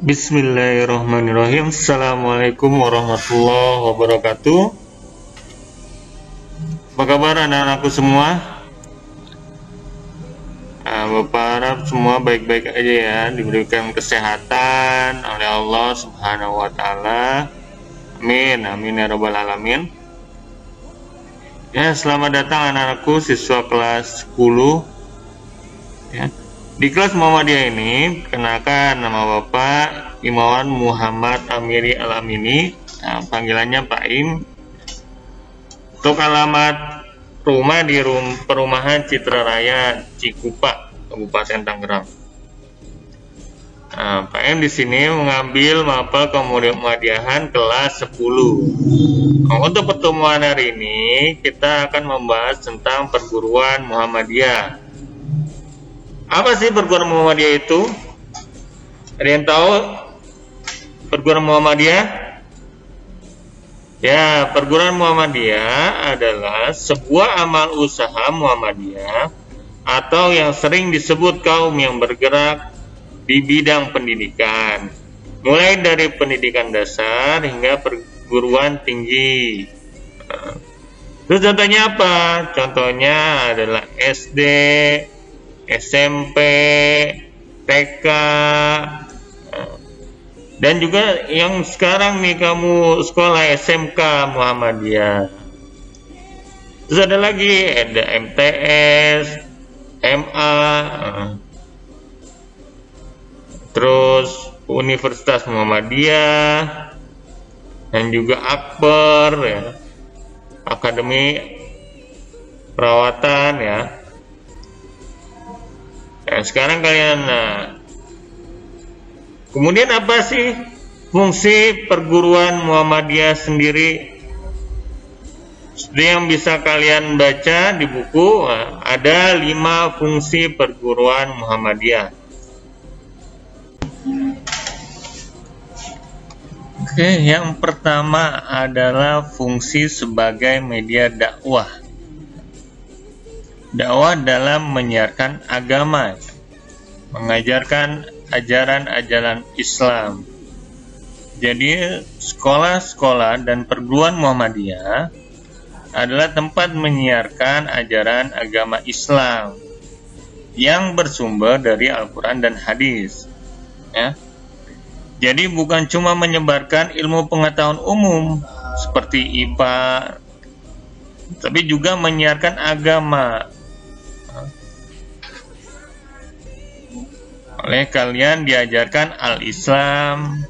Bismillahirrahmanirrahim. Assalamualaikum warahmatullahi wabarakatuh. Apa kabar anak-anakku semua? Bapak harap semua baik-baik aja ya, diberikan kesehatan oleh Allah Subhanahu wa Ta'ala. Amin, amin ya Rabbal Alamin. Ya, selamat datang anak-anakku siswa kelas 10 ya. Di kelas Muhammadiyah ini, kenakan nama Bapak Imawan Muhammad Amiri Al-Amini, panggilannya Pak Im. Untuk alamat rumah di perumahan Citra Raya Cikupa, Kabupaten Tangerang. Pak Im di sini mengambil mapel Kemuhamadiyahan kelas 10. Untuk pertemuan hari ini, kita akan membahas tentang perguruan Muhammadiyah. Apa sih perguruan Muhammadiyah itu? Ada yang tahu perguruan Muhammadiyah? Ya, perguruan Muhammadiyah adalah sebuah amal usaha Muhammadiyah atau yang sering disebut kaum yang bergerak di bidang pendidikan, mulai dari pendidikan dasar hingga perguruan tinggi. Terus contohnya apa? Contohnya adalah SD, SMP, TK, dan juga yang sekarang nih kamu sekolah SMK Muhammadiyah. Terus ada lagi, ada MTS, MA, terus Universitas Muhammadiyah, dan juga Akbar ya, Akademi Perawatan ya. Nah, sekarang kalian, kemudian apa sih fungsi perguruan Muhammadiyah sendiri? Seperti yang bisa kalian baca di buku, ada 5 fungsi perguruan Muhammadiyah. Oke, yang pertama adalah fungsi sebagai media dakwah. Dakwah dalam menyiarkan agama, mengajarkan ajaran-ajaran Islam. Jadi sekolah-sekolah dan perguruan Muhammadiyah adalah tempat menyiarkan ajaran agama Islam yang bersumber dari Al-Quran dan hadis ya. Jadi bukan cuma menyebarkan ilmu pengetahuan umum seperti IPA, tapi juga menyiarkan agama. Oleh kalian diajarkan al-Islam.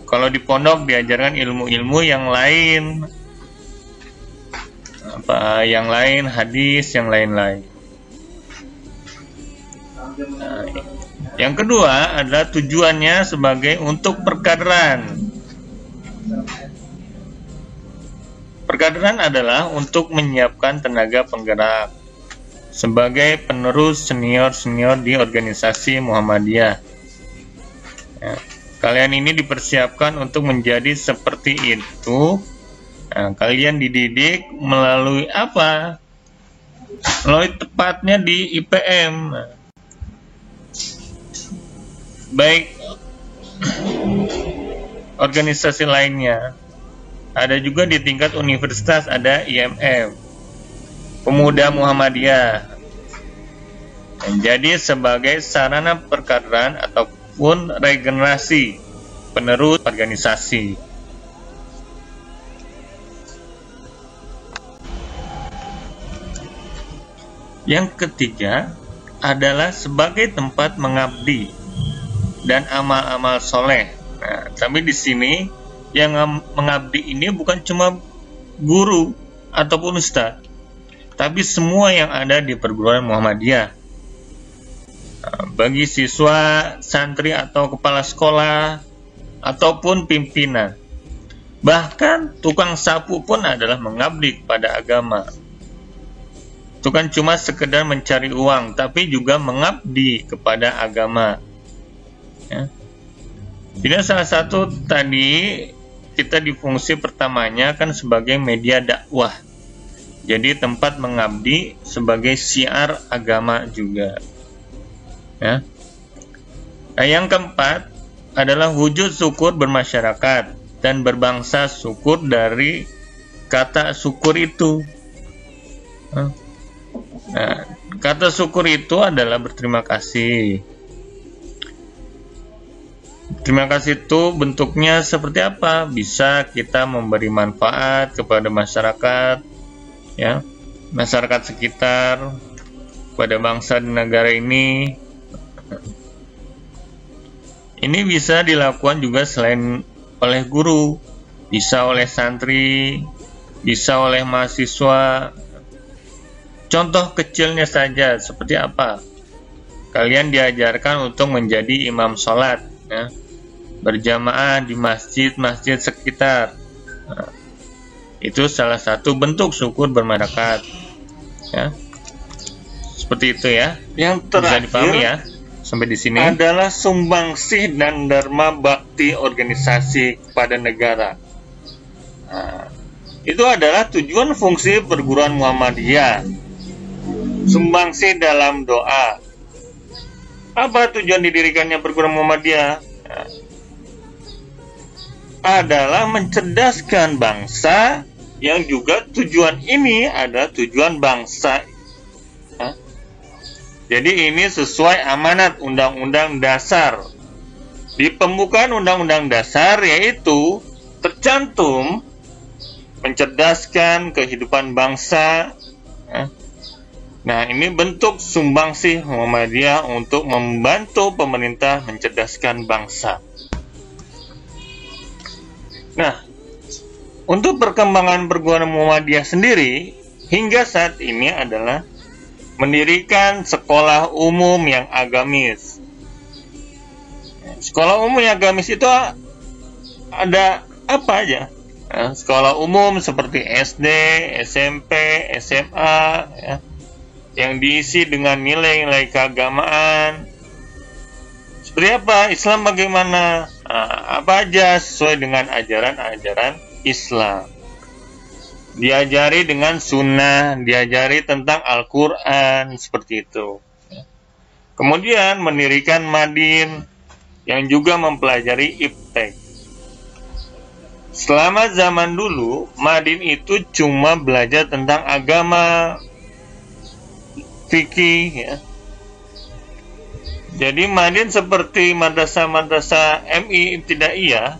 Kalau di pondok diajarkan ilmu-ilmu yang lain, yang lain, hadis, yang lain-lain. Yang kedua adalah tujuannya sebagai untuk perkaderan. Perkaderan adalah untuk menyiapkan tenaga penggerak sebagai penerus senior-senior di organisasi Muhammadiyah. Ya, kalian ini dipersiapkan untuk menjadi seperti itu. Nah, kalian dididik melalui apa? Melalui tepatnya di IPM. Baik organisasi lainnya. Ada juga di tingkat universitas, ada IMF, Pemuda Muhammadiyah, menjadi sebagai sarana perkaderan ataupun regenerasi penerus organisasi. Yang ketiga adalah sebagai tempat mengabdi dan amal-amal soleh. Nah, tapi di sini yang mengabdi ini bukan cuma guru ataupun ustadz, tapi semua yang ada di perguruan Muhammadiyah. Bagi siswa, santri atau kepala sekolah, ataupun pimpinan. Bahkan tukang sapu pun adalah mengabdi kepada agama. Itu kan cuma sekedar mencari uang, tapi juga mengabdi kepada agama. Ya. Jadi salah satu tadi kita di fungsi pertamanya kan sebagai media dakwah. Jadi tempat mengabdi sebagai syiar agama juga. Ya. Nah, yang keempat adalah wujud syukur bermasyarakat dan berbangsa. Syukur dari kata syukur itu. Nah, kata syukur itu adalah berterima kasih. Terima kasih itu bentuknya seperti apa? Bisa kita memberi manfaat kepada masyarakat, ya, masyarakat sekitar, pada bangsa dan negara ini. Ini bisa dilakukan juga selain oleh guru, bisa oleh santri, bisa oleh mahasiswa. Contoh kecilnya saja seperti apa? Kalian diajarkan untuk menjadi imam sholat, ya, berjamaah di masjid-masjid sekitar. Nah, itu salah satu bentuk syukur bermasyarakat, ya. Seperti itu ya. Yang terakhir, bisa dipahami ya sampai di sini, adalah sumbangsih dan dharma bakti organisasi kepada negara. Nah, itu adalah tujuan fungsi perguruan Muhammadiyah. Sumbangsih dalam doa. Apa tujuan didirikannya perguruan Muhammadiyah? Nah, adalah mencerdaskan bangsa, yang juga tujuan ini adalah tujuan bangsa. Nah, jadi ini sesuai amanat Undang-Undang Dasar. Di pembukaan Undang-Undang Dasar yaitu tercantum mencerdaskan kehidupan bangsa. Nah, ini bentuk sumbangsih Muhammadiyah untuk membantu pemerintah mencerdaskan bangsa. Nah, untuk perkembangan perguruan Muhammadiyah sendiri hingga saat ini adalah mendirikan sekolah umum yang agamis. Sekolah umum yang agamis itu ada apa aja? Nah, sekolah umum seperti SD, SMP, SMA, ya, yang diisi dengan nilai-nilai keagamaan. Seperti apa? Islam bagaimana? Nah, apa aja sesuai dengan ajaran-ajaran Islam. Diajari dengan sunnah, diajari tentang Al-Quran, seperti itu. Kemudian mendirikan Madin yang juga mempelajari iptek. Selama zaman dulu, Madin itu cuma belajar tentang agama, fikih, ya. Jadi Madin seperti madrasah-madrasah MI Ibtidaiyah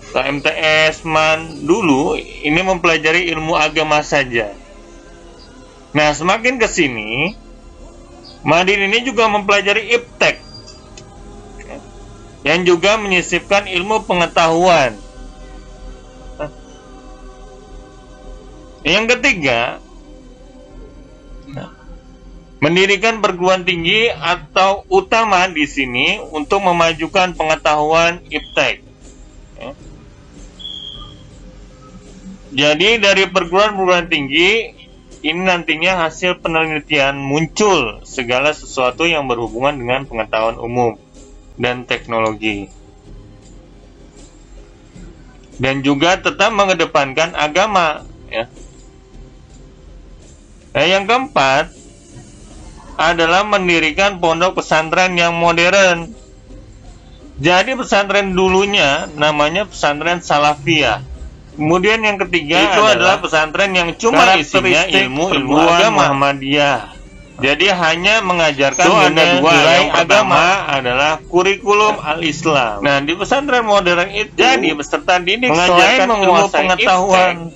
atau MTS MAN dulu, ini mempelajari ilmu agama saja. Nah, semakin ke sini, Madin ini juga mempelajari iptek, yang juga menyisipkan ilmu pengetahuan. Yang ketiga, mendirikan perguruan tinggi atau utama di sini untuk memajukan pengetahuan iptek. Jadi dari perguruan tinggi ini nantinya hasil penelitian muncul segala sesuatu yang berhubungan dengan pengetahuan umum dan teknologi. Dan juga tetap mengedepankan agama, ya. Nah, yang keempat adalah mendirikan pondok pesantren yang modern. Jadi pesantren dulunya namanya pesantren Salafiyah. Kemudian yang ketiga itu adalah pesantren yang cuma isinya ilmu agama Muhammadiyah. Jadi hanya mengajarkan nilai agama adalah kurikulum al-Islam. Nah, di pesantren modern itu jadi peserta didik mengajarkan ilmu pengetahuan,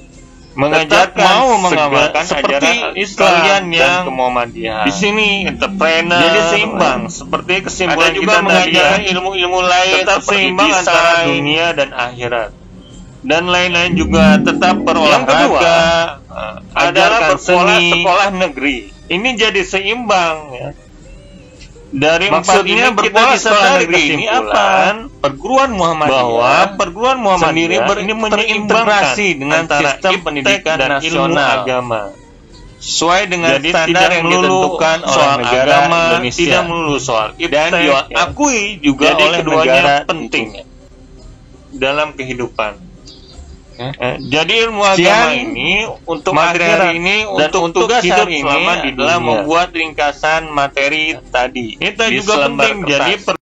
mengajarkan mau mengamalkan seperti Islam yang Muhammadiyah. Di sini entrepreneur, jadi seimbang seperti kesimpulan ada juga kita mengajarkan ilmu-ilmu lain tetap seimbang antara dunia dan akhirat. Dan lain-lain juga tetap berolahraga. Yang kedua adalah sekolah negeri. Ini jadi seimbang, ya. Dari maksudnya berpola sekolah negeri ini apa? Perguruan Muhammadiyah, bahwa perguruan Muhammadiyah sendiri ini menyeimbangkan dengan sistem pendidikan dan nasional agama. Sesuai dengan jadi standar yang ditentukan oleh negara agama, Indonesia. Tidak melulu soal iptek, dan diakui juga oleh negara penting dalam kehidupan. Jadi ilmu agama ini untuk materi ini dan untuk tugas hidup ini adalah membuat ringkasan materi tadi. Itu juga penting. Jadi